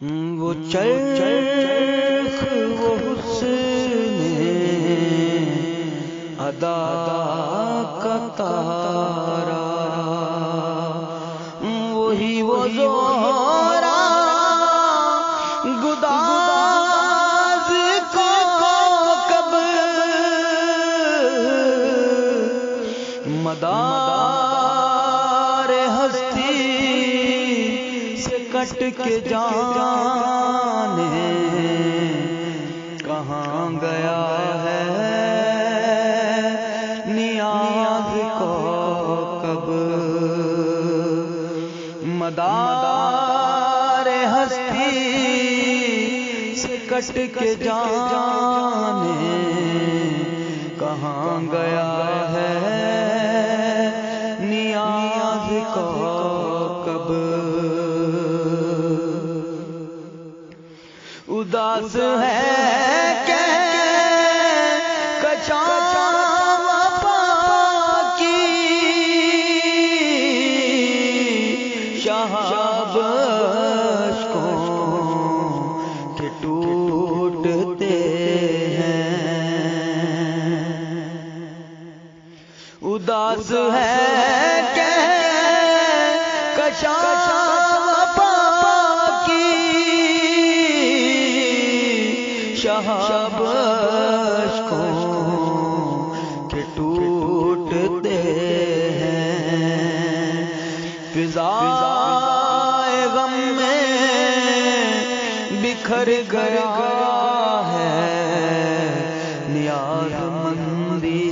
وہ چرخ وہ حسن ادا کا تارا، وہی وہ زہرا گداز کو کب مدار ہستی سے کٹ کے جانے کہاں گیا ہے نیاز کو کب مدار ہستی سے کٹ کے جانے کہاں گیا ہے نیاز کو کب اداس ہے کہ کچا وفا کی شہاب اشکوں کے ٹوٹتے ہیں، اداس ہے کہ کچا شہاب اشکوں کے ٹوٹتے ہیں، فضائے غم میں بکھر گیا ہے نیاز مندی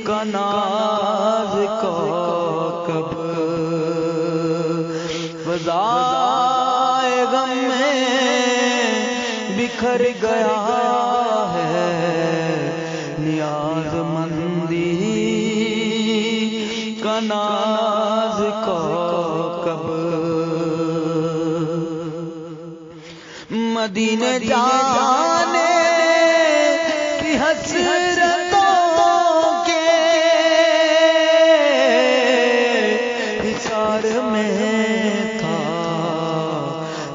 کا ناز کو کب فضائے غم میں بکھر گیا ہے نیاز مندی کا ناز کو کب مدینے جانے کی حسرتوں کے حصار میں تھا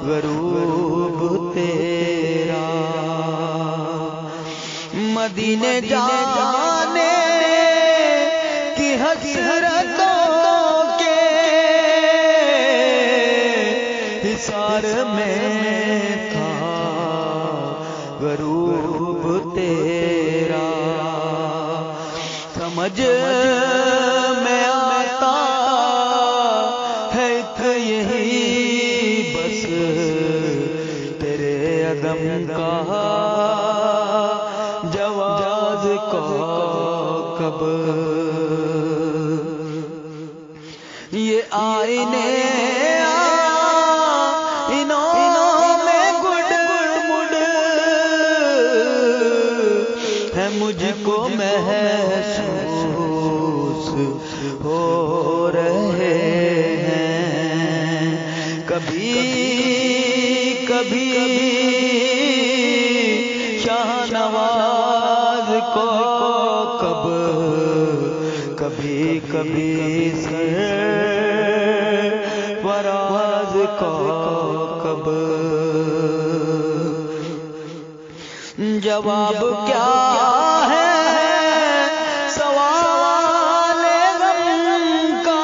غروب تیرا، مدینے جانے کی حسرتوں کے حصار میں تھا غروب تیرا، سمجھ میں آتا ہے یہی بس تیرے عدم کا جواز کو کب یہ آئینے میں گڈ مڈ ہے مجھ کو محسوس ہو رہے ہیں، کبھی کبھی شاہ نواز کو کب کبھی کبھی سرفراز کو کب جواب کیا ہے سوال غم کا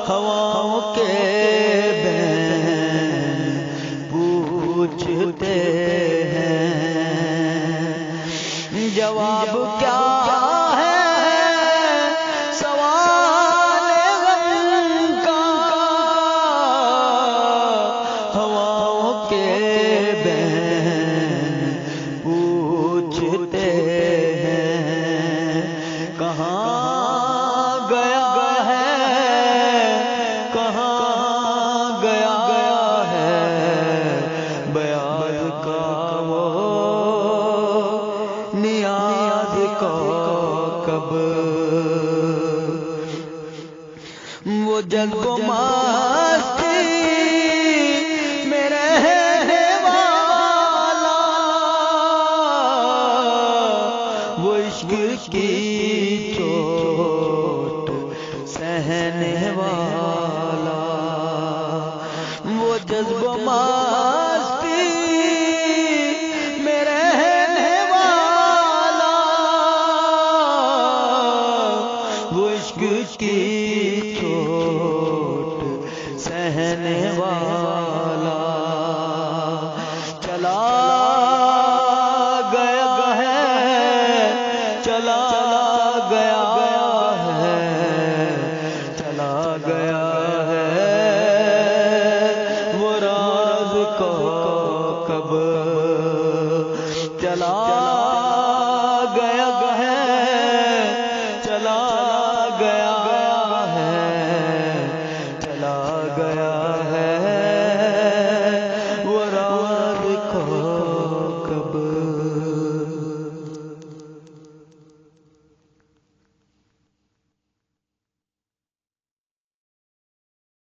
ہواؤں کے بین پوچھتے ہیں، جواب کیا ہے سوال غم کا ہواؤں کے بین پوچھتے ہیں، کہاں گیا ہے کہاں گیا ہے بیاض کا وہ نیاز کو کب وہ جذب و مستی میں رہنے والا وہ عشق کی چوٹ سہنے والا، وہ جذب و مستی میں رہنے والا، وہ عشق کی چوٹ سہنے والا،